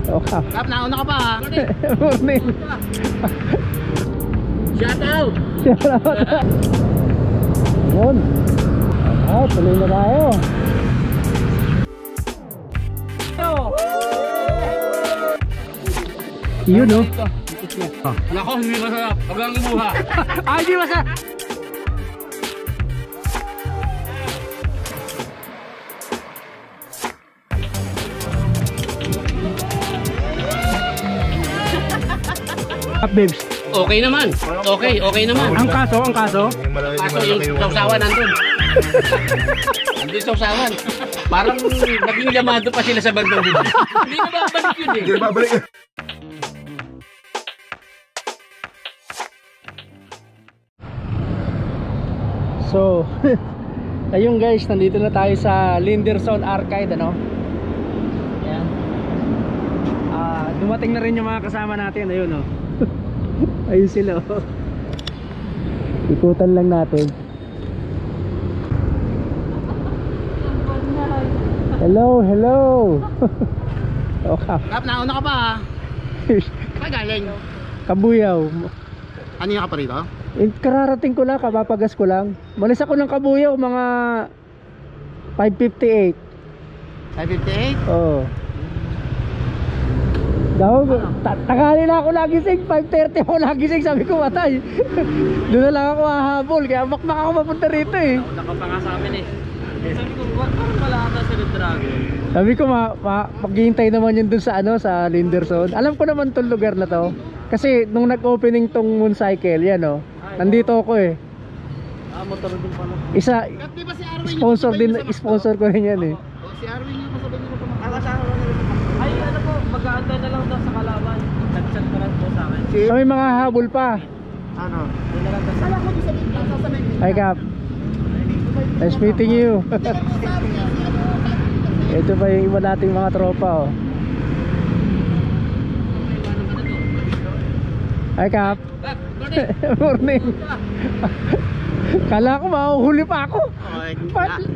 Oh, Kap. Kap, nauna ka pa ha. Morning. Shout out. Shout out. Yun. Alright, tuloy na tayo. Yun no? Nako, hindi masarap. Huwag ang imuha. Ay, hindi masarap. Up, babes. Okay naman. Okay naman. Ang kaso? Kaso yung sausawan nandun. Nandun sausawan. Parang naging yamado pa sila sa bandang dito. Hindi na babalik yun eh. Hindi na babalik. So, ayun guys, nandito na tayo sa Linderson Arcade, ano? Ayan. Dumating na rin yung mga kasama natin, ayun oh. Ayun sila oh. Ikutan lang natin. Hello, hello. Oh, Kap. Kap, nauna ka pa ha. Saan galing? Kabuyaw. Ano yung ka pa rito? Kararating ko lang, kapapagas ko lang. Malis ako ng Kabuyaw mga 5:58. 5:58? Oo. Daw, tagali na ako nagising, 5:30 ako nagising, sabi ko matay. Doon na lang ako hahabol, kaya makmak ako mapunta rito eh. Nauna ka pa nga sa amin eh. Sabi ko, parang wala ata sa Red Dragon. Sabi ko maghihintay naman yun dun sa ano, sa Linderson. Alam ko naman tong lugar na to. Kasi nung nag-opening tong Mooncycle, yan oh. Nandito ako eh. Motor din pala. Isa, Kap, di ba si Arwin sponsor din, sponsor ko rin yan eh. Si Arwin yung kasabay nila pa. Ay, ano po, mag-aantay na lang daw sa Kalaban. Nag-chat pa lang po sa akin. So may mga habol pa. Ano? Hindi na lang daw sa akin. Hi Kap. Nice meeting you. Ito pa yung iba nating mga tropa oh. Hi Kap. Morning. Kala ko mahuhuli pa ako.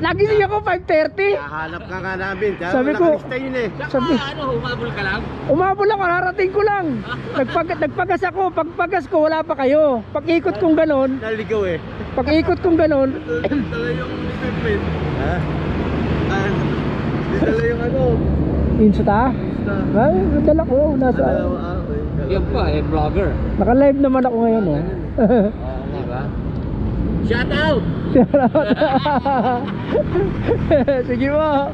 Nagising ako 5:30. Hanap ka nga namin. Sabi ko, yun eh. sabi, Ano, humabol ka lang? umabol ako, narating ko lang. Nagpagas ako, pagpagas ko wala pa kayo. Pag-ikot kong ganon, Naligaw eh. pag-ikot kong ganon, Dala yung equipment. Ha? Dala yung ano. Insta? Ay, dala ko, nasa, Yan pa eh, vlogger. naka-live naman ako ngayon oh. Diba? Shout out! Sige mo.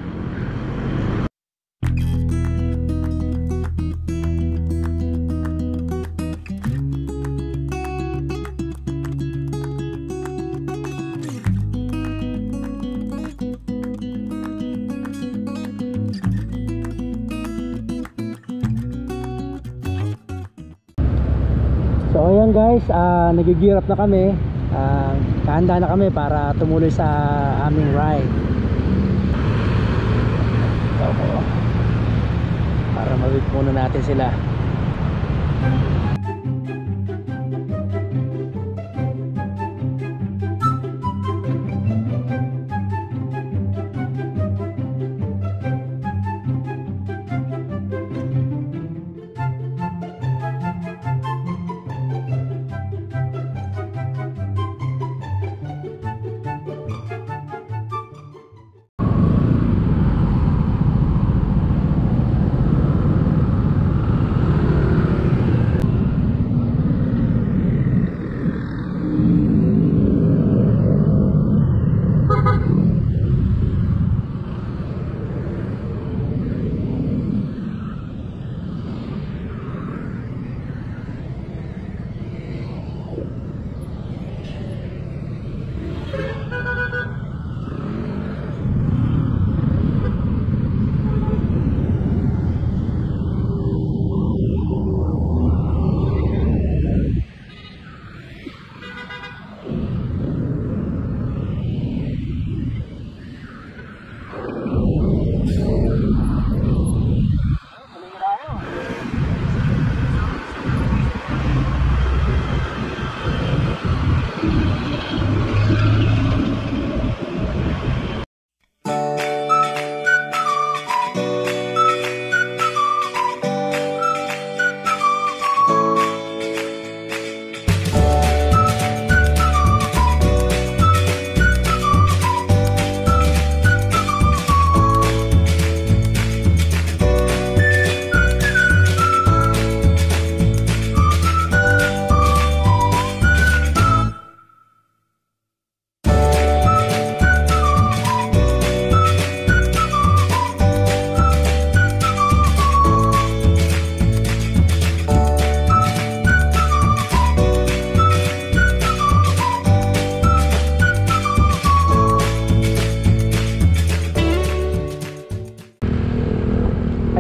So ayan guys, nagigirap na kami. Kahanda na kami para tumuloy sa aming ride. Okay. Para mawit muna natin sila.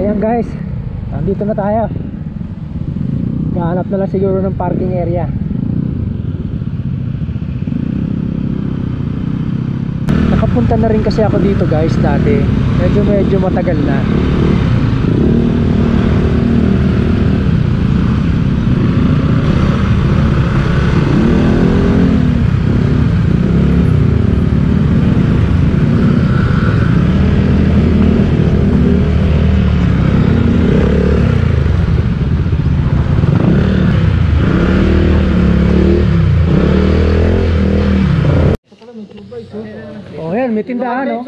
Ayan guys, nandito na tayo. Gahanap na lang siguro ng parking area. Nakapunta na rin kasi ako dito guys dati. Medyo matagal na. Oh, yan, may tindahan, no?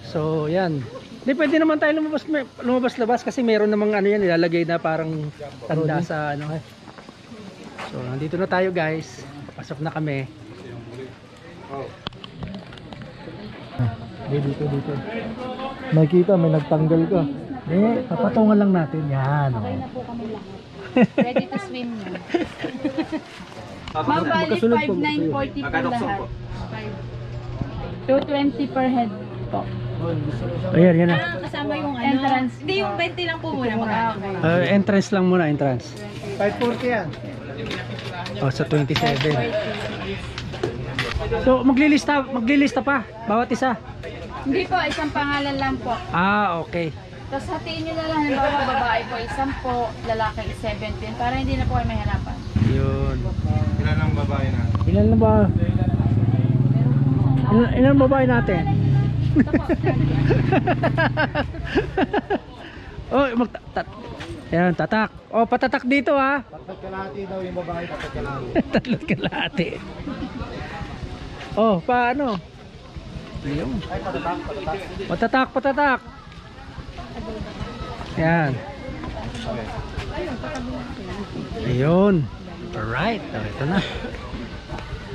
So, yan. Di pwede naman tayo lumabas-labas kasi meron namang ano yan, nilalagay na parang tanda sa ano. So, nandito na tayo, guys. Pasok na kami. Dito. Nakikita, may nagtanggal ka. Papatungan lang natin. Yan, oh. Okay na po kami lahat. Ready to swim na. Ma'am, bali 5,940 po lahat. 220 per head po. Ayan, yan na. Kasama yung entrance. Hindi, yung 20 lang po muna. Entrance lang muna, entrance. 540 yan. Oh, sa 27. So, maglilista pa, bawat isa. Hindi po, isang pangalan lang po. Ah, okay. Tapos hatiin nyo na lang, halimbawa babae po, 10, lalaki 17, para hindi na po kayo mahirapan. Yun. Ilan ang babae na? Ilan na ba? Ilan babae natin? Oh, ayan, tatak. Oh, patatak dito ha. Tatlong kalahati daw yung babae, tatlong kalahati. Tatlong kalahati. Oh, paano? Ayun. Ay, patatak. Patatak. Yan. Okay. Ayun. Alright. Oh, ito na.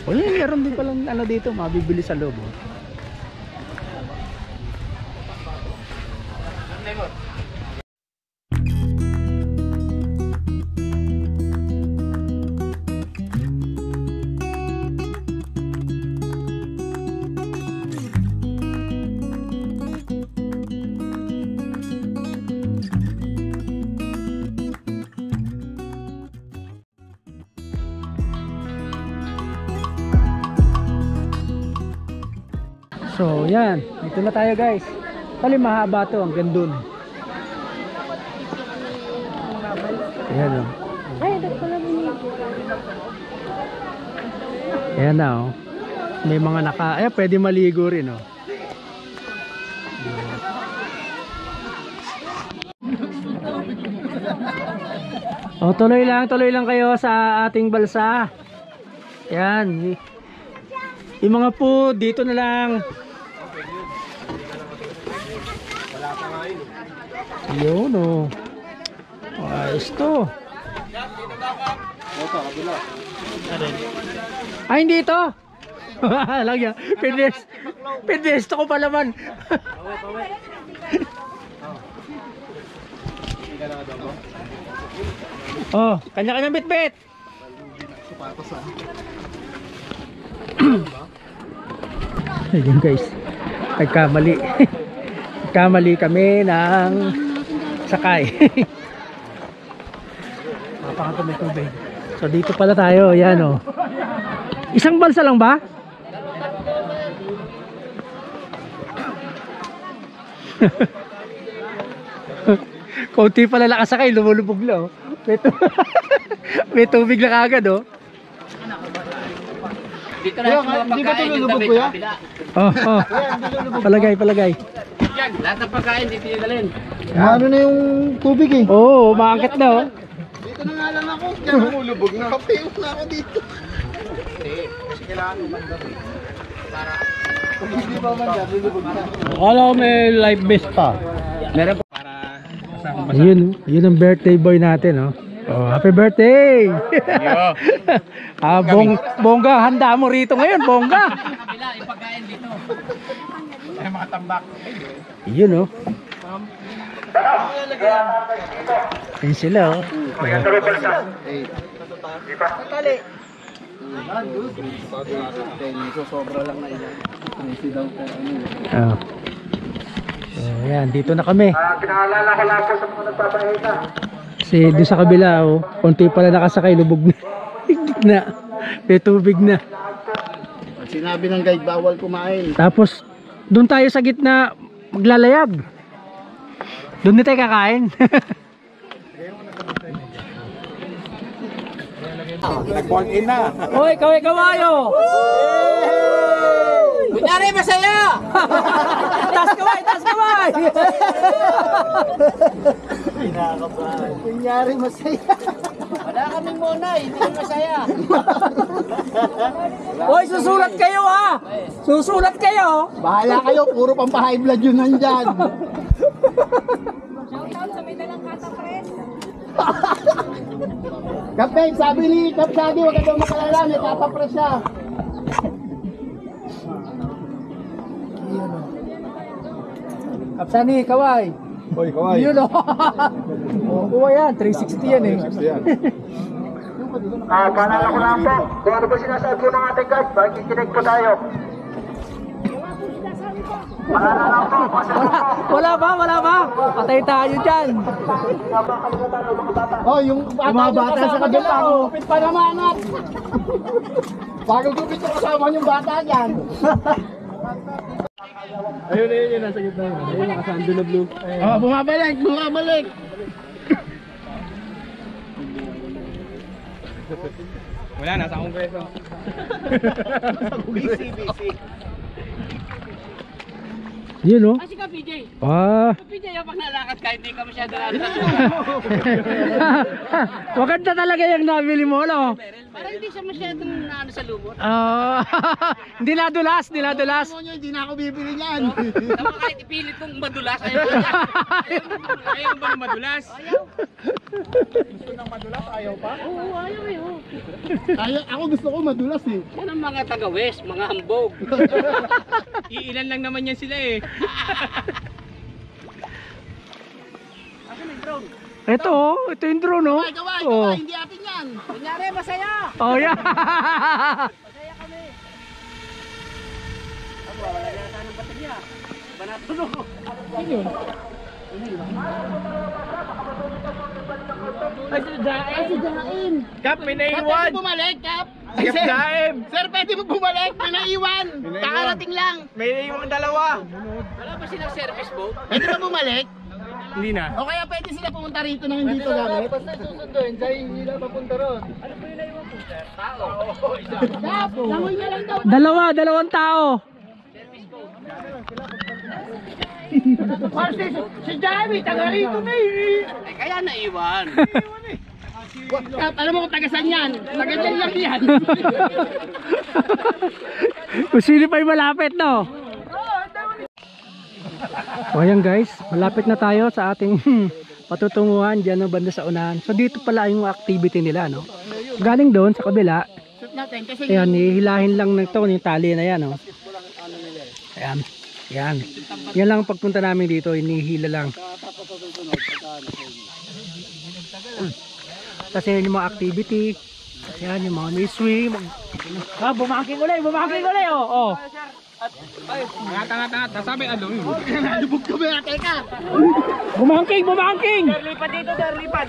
O yun, meron din palang ano dito, mabibili sa loob. Oh. So, yan. Dito na tayo, guys. Tali mahaba to hanggang dun. Ayan, oh. Ayan na, oh. May mga pwede maligo rin, oh. Oh, tuloy lang kayo sa ating balsa. Yan. Yung mga po, dito na lang. Yun, oh. Ayos to. Ay, hindi ito. Lagyan. Pinesto ko pala man. Oh, kanya-kanyang bit-bit. Ayun guys, nagkamali kami ng sakay. Napakatumi tubig. So dito pala tayo, yan o. Isang balsa lang ba? Kunti pala nakasakay, lumulubog lang. May tubig na kagad oh. Dito na sa mga pagkain yung damit sa kabila. Oh. Palagay. Yan, lahat ng pagkain dito yung dalhin. Ano na yung tubig eh? Oo, umaangkat na oh. Dito na nga lang ako. Diyan lumulubog na. Kapiyok na ako dito. Hindi, kasi kailangan umanda. Para kung hindi pa umanda, lulubog na. Akala ko may life vest pa. Meron po para kasama. Yun ang birthday boy natin oh. Oh, happy birthday! Bongga, handa mo rito ngayon, bongga! Kabila, yung pagkain dito. Ay, mga tambak. Yun oh. Yun sila oh. Sobra lang na ilan. Kasi daw po ano. Oh. So, Ayan, dito na kami. Pinaalala ko lang po sa mga nagpapahita. Kasi doon sa kabila, oh, konti pala nakasakay, lubog na. Gitna. May tubig na. Sinabi ng guide, bawal kumain. Tapos, doon tayo sa gitna, maglalayag. Doon na tayo kakain. Nag-born in na. Hoy, kawayo! Kunyari masaya! Tas kaway! Kunyari masaya. Wala kaming muna, hindi masaya. Hoy, susulat kayo ha! Susulat kayo! Bahala kayo, puro pampahay blood yun nandyan. Kapeng, sabi ni Kapsagi, wag ka daw makalala, may katapres siya. Kapsani, kaway! Hoy, kaway. Yun o! Kuha yan, 360 yan eh. Paalala ko lang po, kung ano ba sinasabi po ng ating guide, makikinig po tayo. Paalala lang po, Wala ba? Patay tayo dyan. Oh, yung bata sa kabila, oh. Gupit pa naman, anak. Bago gupit yung kasama yung bata dyan. Ayun, nasa gitna yun. Ayun, nakasando na blue. Oh, bumabalik. Wala, nasa kongreso. Busy. Yun o. Kasi ka, PJ. Ah. PJ, pag nalakad ka, hindi ka masyado nalakad. Maganda talaga yung nabili mo, no? Parang hindi siya masyadong naano sa lumot. Ah. Hindi nadulas. Hindi na ako bibili niyan. Tama kahit ipilit kong madulas, ayaw ko yan. Ayaw ba ng madulas? Ayaw pa? Oo, ayaw eh. Oh. Ako gusto ko madulas eh. Yan ang mga taga-west, mga hambog. Iilan lang naman yan sila eh. Ito yung drone, no? Kaway, hindi atin yan. Kunyari, masaya! Oh, yeah. Masaya kami. Aba, wala na tayo ng baterya. Banatunog. Ay, si Jain. Kap, Sir, pwede mo bumalik, Kap? Sir, pwede mo bumalik. May naiwan. Kakarating lang. May iwang dalawa. Wala ba silang service boat? Pwede ba bumalik? Hindi na. O kaya pwede sila pumunta rito nang hindi ito gamit? Basta susunduin, dahil hindi lang papunta ron. Ano po yung naiwan po, sir? Tao. Kap, langoy na lang daw. Dalawang tao. Si Jamie, taga rito na eh. Eh, kaya naiwan. Kap, alam mo kung taga saan yan? Taga dyan lang yan. Kung sino pa yung malapit, no? So ayan guys, malapit na tayo sa ating patutunguhan dyan ng banda sa unahan. So dito pala yung activity nila, no? Galing doon sa kabila. Shoot natin kasi Ayan, hihilahin lang ng ito, yung tali na yan, no? Ayan, yan. Yan lang ang pagpunta namin dito, hinihila lang. Kasi yung mga activity, yan, yung mga may swim. Bumaking ulit, oh. Tanga, sabi ano yun? lubog kami na, teka. Bumangking! Lipat dito, sir, lipat.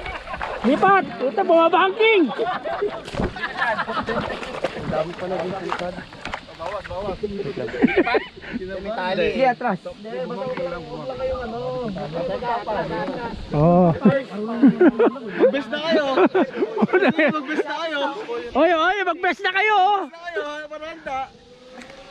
Lipat! Ito, bumabangking! Tali. atras. Oh. Magbes na kayo. Magbes na kayo. Oy, mag-best na kayo! Maranda.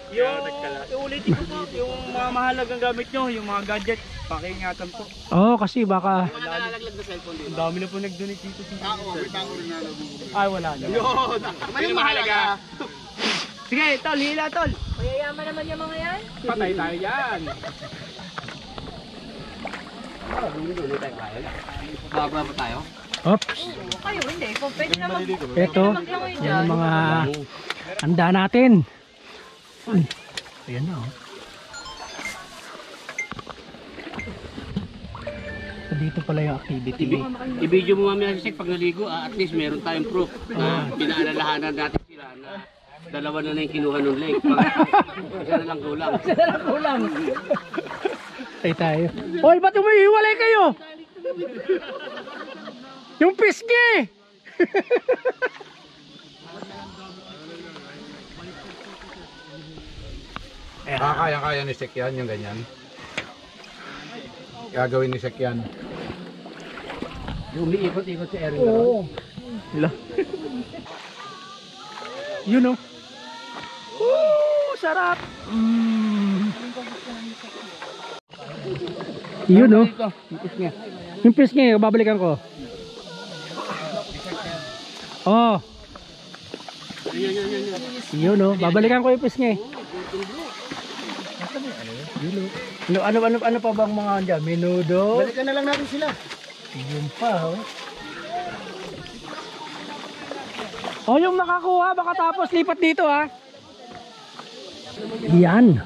Ulitin ko po, yung mga mahalagang gamit nyo, yung mga gadget, pakiingatan po. Oh, kasi baka Mga nalalaglag na cellphone dito. Ang dami na po nag-donate dito sa May tao rin na nabubuhay. Ay, wala na. Yun. May mahalaga. Sige, tol, hila tol. Mayayaman naman yung mga yan. Patay tayo yan. Bababa pa tayo? oops. Kayo, hindi. Kung pwede naman. Ito, yan ang mga handa natin. Ayan na, oh. So, dito pala yung activity. I-video mo mamaya si Sek pag naligo, at least meron tayong proof na pinaalalahanan natin sila na dalawa na yung kinuha ng lake. Isa na lang kulang. Tay tayo. Hoy, ba't umiiwalay kayo? Yung pisngi! Kaya ni Sekyan yung ganyan. Gagawin ni Sekyan. Yung umiikot-ikot si Erin. Oo. Yun o. Sarap! Yun o. Yung pisngi, babalikan ko. Oh. Yun o, babalikan ko yung pisngi. Ano pa bang mga andyan? Menudo? Balikan na lang natin sila. Yun pa, oh. Oh, yung nakakuha, baka tapos lipat dito, ha? Yan.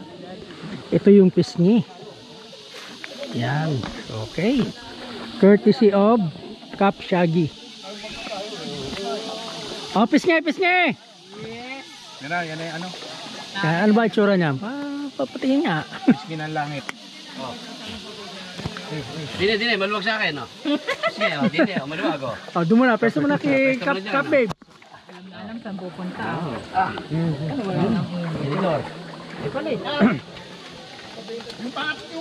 Ito yung pisngi. Yan. Okay. Courtesy of Cap Shaggy. Oh, pisngi! Yan na yung ano. Ano ba itsura niya? Papatingin nga. Pisngi ng langit. Dine, maluwag sa akin, no? Sige, dine, maluwag, oh. Oh, doon muna. Pwesto muna kay Cap Babe. Alam saan pupunta. Edidor. Yung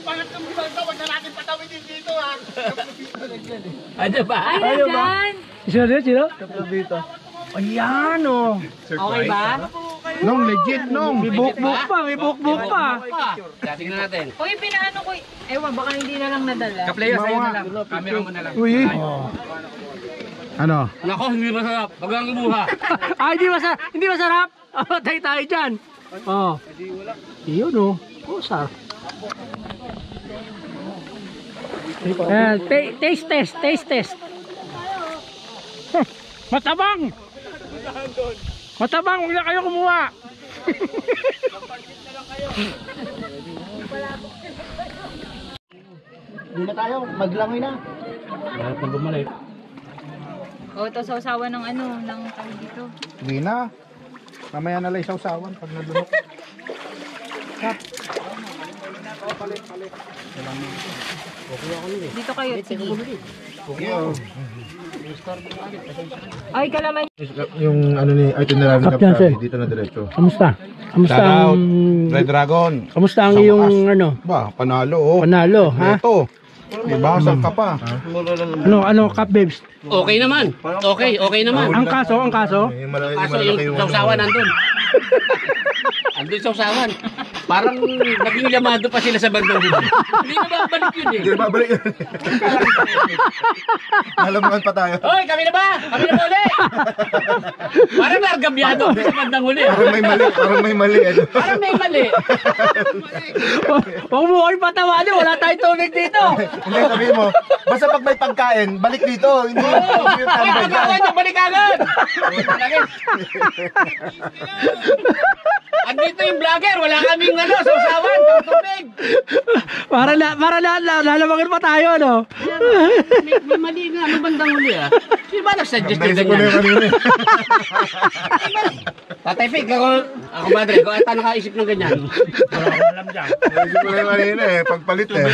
pangat ng bulsa, wag na natin patawidin dito ha. Ano ba? Ay, dyan! Sino? Ayan, oh. Okay ba? Nung legit, nung. May bukbuk pa. Tingnan natin. Uy, pinaano ko. Ewan, baka hindi na lang nadala. Kaplayer, sa'yo na lang. Camera mo na lang. Uy. Ano? Nako, hindi masarap. Wag kang kumuha. Ay, hindi masarap. Patay tayo dyan. Oh. Yun, oh. Oh, sarap. Taste test. Matabang! Huwag na kayo kumuha. Hindi na tayo, maglangoy na. Lahat na bumalik. O, ito sausawan ng ano, ng tawag dito. Hindi na. Mamaya na lang sausawan pag nalunok. Dito kayo, sige. Yeah. Ay, kalaman. Yung ano ni itinerary Cap Johnson. dito na diretso. Kamusta Shout out, ang Red Dragon. kamusta ang Sa iyong wakas. ano? Ba, panalo oh. Panalo, ha? Ito. Diba, saan ka pa? Ano, Cap Babes? Okay naman. Okay naman. Ang kaso? Kaso yung sausawan nandun. Andun sausawan. Parang naging yamado pa sila sa bandang dito. Hindi na babalik yun, eh. Hindi na babalik yun. Nalamuhan pa tayo. Hoy, kami na ba? Kami na ba uli? Parang nargabyado sa bandang huli. Parang may mali. Ano? Parang may mali. Huwag mo kayo patawanin, wala tayong tubig dito. Hindi, sabihin mo, basta pag may pagkain, balik dito. Hindi yung Ay, tambay pagkawan dyan. niyo, balik agad! Andito yung vlogger, wala kaming sausawan, tubig. Para lalabagan pa tayo, no? May mali nga, ano bandang huli, ah? Sino ba nag-suggest yung Naisip ko na yung ganyan? kanina. Tatay Fig, ako badre, kung ata nakaisip ng ganyan. Wala akong alam dyan. Naisip ko na yung kanina eh, pagpalit eh.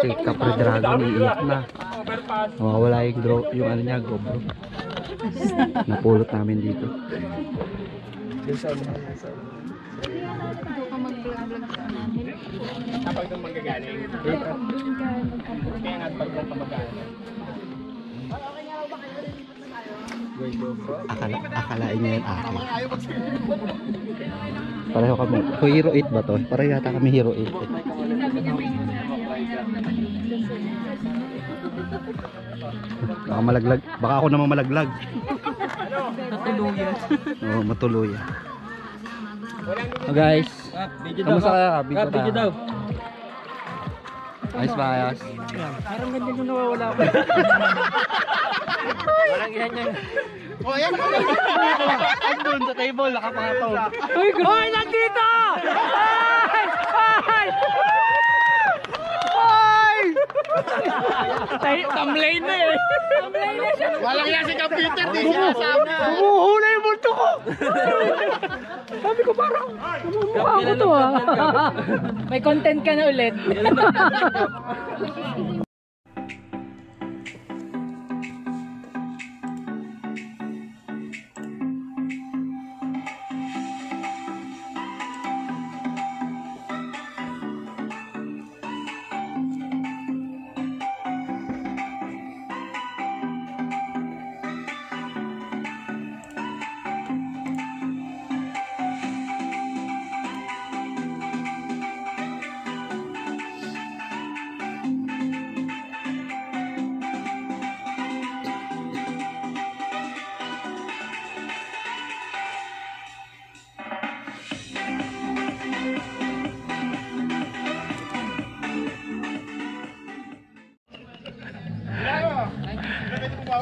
Si Capra Dragon iiyak na. Wala yung ano niya, GoPro. Napulot namin dito. Akalain niya yung akin. Pareho kami. So, Hero 8 ba to? Pareho yata kami Hero 8 eh. Baka malaglag. Baka ako naman malaglag. Natuluyan. Oo, matuluyan. So guys, kamusta kaya ka? Video daw. Ayos ba, ayos? Parang ganyan yung nawawala ko. Parang ganyan. Andun sa table, nakapatong. Hoy, nandito! Ay! Tamlay na eh. Walang yan si Computer, di sinasabi. Humuhula yung multo ko. Sabi ko parang, mukha ko to ah. May content ka na ulit.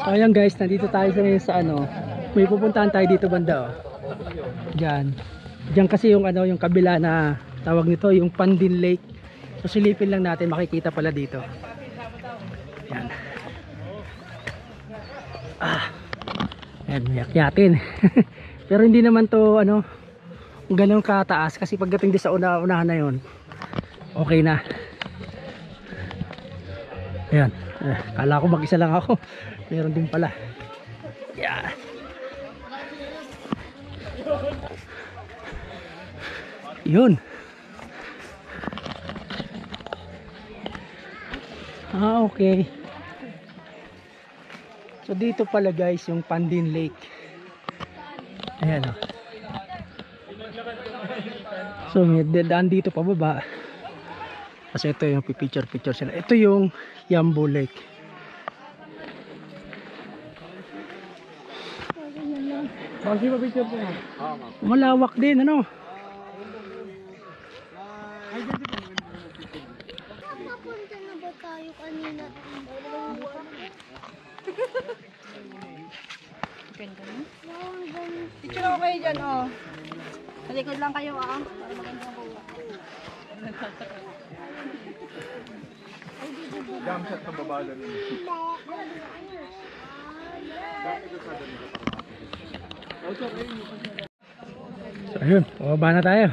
So ayan guys, nandito tayo sa ano, may pupuntahan tayo dito banda oh. Diyan. Diyan kasi yung ano, yung kabila na tawag nito, yung Pandin Lake. So silipin lang natin, makikita pala dito. Yan. Ayan, yakyatin. Pero hindi naman to ano, ganun kataas kasi pagdating din sa unahan na yon, okay na. Ayan. Kala ko mag-isa lang ako. Meron din pala. Yeah. Yun. Okay. So dito pala guys yung Pandin Lake. Ayan o. So may daan dito pababa. Kasi ito yung picture sila. Ito yung Yambo Lake. Bakit ba picture po? Malawak din ano. Napunta na ba tayo kanina? Picture ako kayo dyan, oh. Sa likod lang kayo, ah. Para maganda ang buwa. Jump shot ng babala rin. So ayun, pababa na tayo.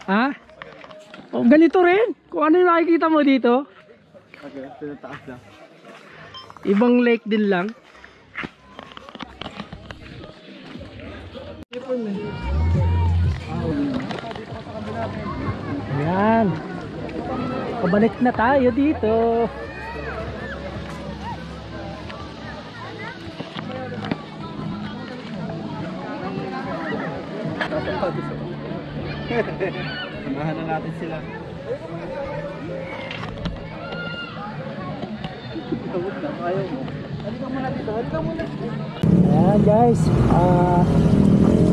Ha? Oh, ganito rin. Kung ano yung nakikita mo dito. Okay, tinataas lang. Ibang lake din lang. Ayan. Pabalik na tayo dito. Samahan na natin sila. Ayan guys,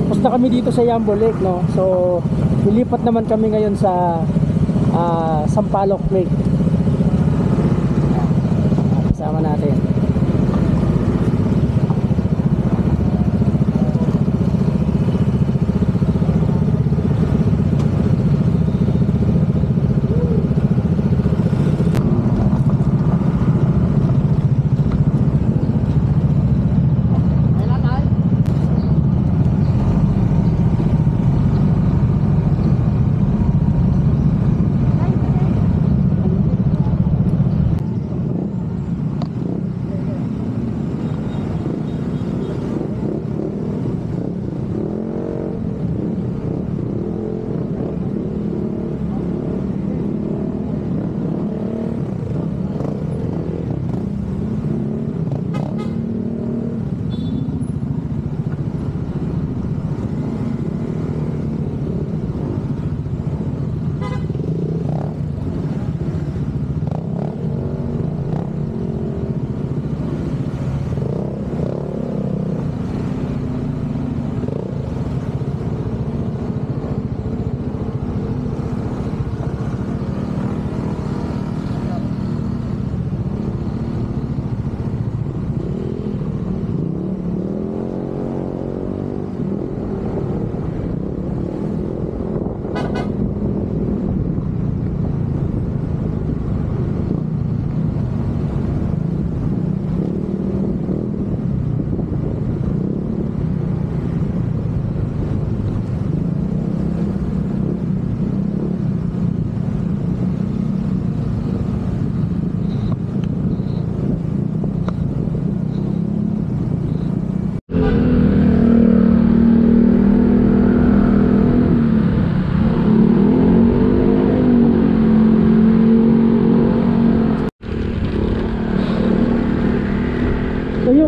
tapos na kami dito sa Yambo Lake, no? So lilipat naman kami ngayon sa Sampaloc Lake. Kasama natin.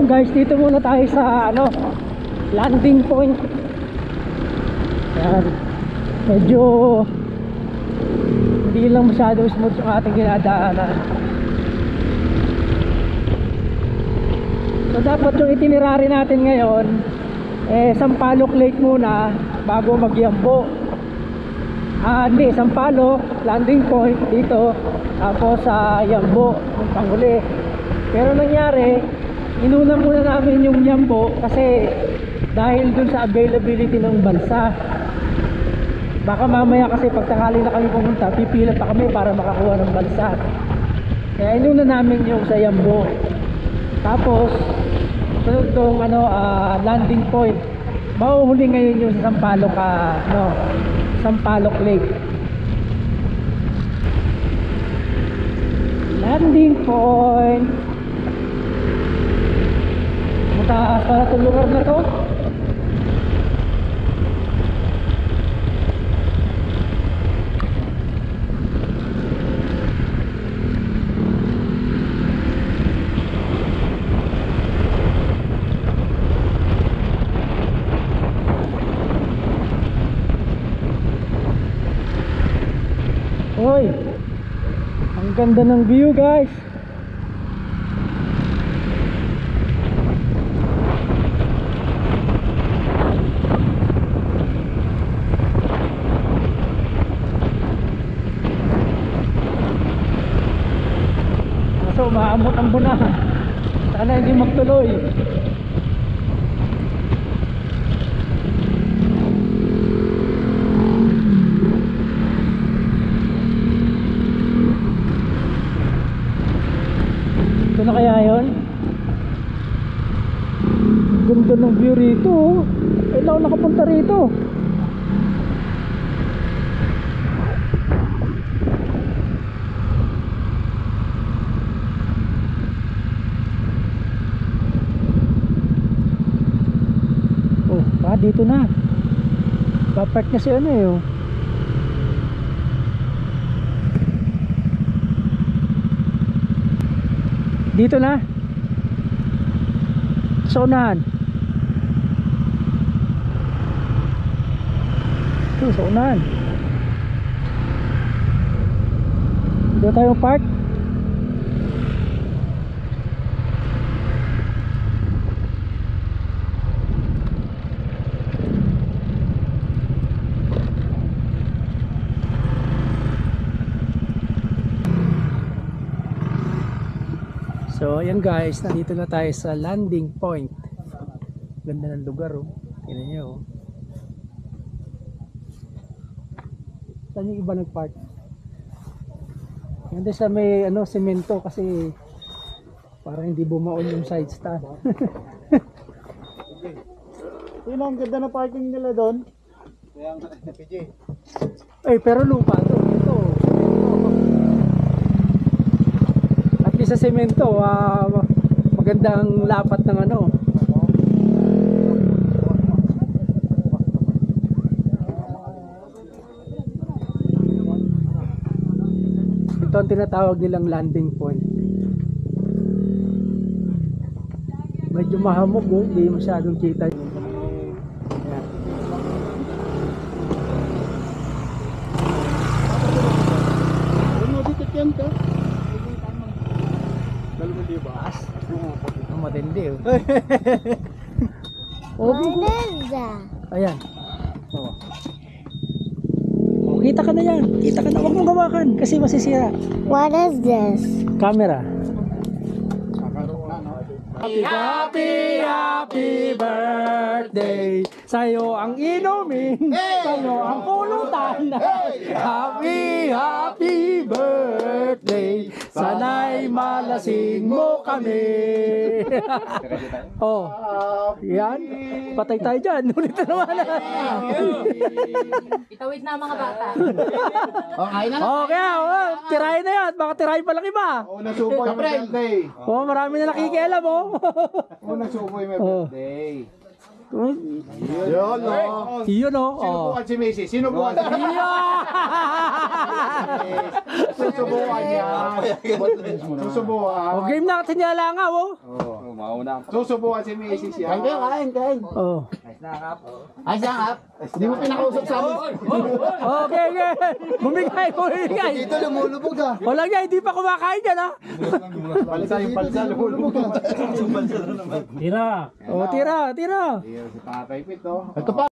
guys, dito muna tayo sa ano, landing point. Ayan. Medyo hindi lang masyado smooth yung ating ginadaanan. So dapat yung itinerary natin ngayon Sampaloc Lake muna bago mag-Yambo. Hindi, Sampaloc landing point dito, tapos sa Yambo yung panghuli. Pero nangyari, inuna muna namin yung Yambo kasi dahil dun sa availability ng balsa. Baka mamaya kasi pagtanghali na kami pumunta, pipila pa kami para makakuha ng balsa. Kaya inuna namin yung sa Yambo. Tapos sunod tong landing point, mauhuli ngayon yung sa Sampaloc, Sampaloc Lake landing point. Mataas para itong lugar na to. Hoy, ang ganda ng view guys. Kaso maamot ang bunahan. Sana hindi magtuloy. Ito na kaya yun? Ganda ng view rito. Kailan ako nakapunta rito? Oh, dito na. Papark na si ano eh. Dito na sa unahan. Ito sa unahan. Dito tayo park. So ayan guys, nandito na tayo sa landing point. Ganda ng lugar oh. Tingnan niyo oh. Saan yung iba nagpark? Ganda sa may semento kasi parang hindi bumaon yung side stand. Yun ang ganda na parking nila doon. Pero lupa to. Ito. Sa semento, magandang lapat ng ito ang tinatawag nilang landing point. Medyo mahamog oh, hindi masyadong kita. Ayan. Ano dito yan ka? Ang matindi oh. Ayan. Oh, kita ka na yan. Kita ka na. Huwag mong gawakan kasi masisira. What is this? Camera. Happy birthday. Sa'yo ang inumin. Sa'yo ang pulutan. Happy birthday. Sana'y malasing mo kami. Oh. Yan. Patay tayo dyan. Ulit na naman. Itawid na mga bata. Okay na. Okay. Tirahin na yan. Baka tirahin pa lang iba. Una supo yung birthday. Oh, marami na nakikialam oh. Una supo yung birthday. Yun o. Yun o. Sinubukan si Macy. Sinubukan si Macy. Susubukan niya. Susubukan. O game na, tinala nga o. mauna. Susubukan si Mrs. yan. Kain. Oh. Ayos na, Kap. Hindi mo pinakausap sa amin. Okay. Bumigay. Dito lumulubog ah. Wala nga, hindi pa kumakain yan ha. Palsa yung palsa, lumulubog ah. Oh, tira. Si Tatay Pit, oh. Ito pa.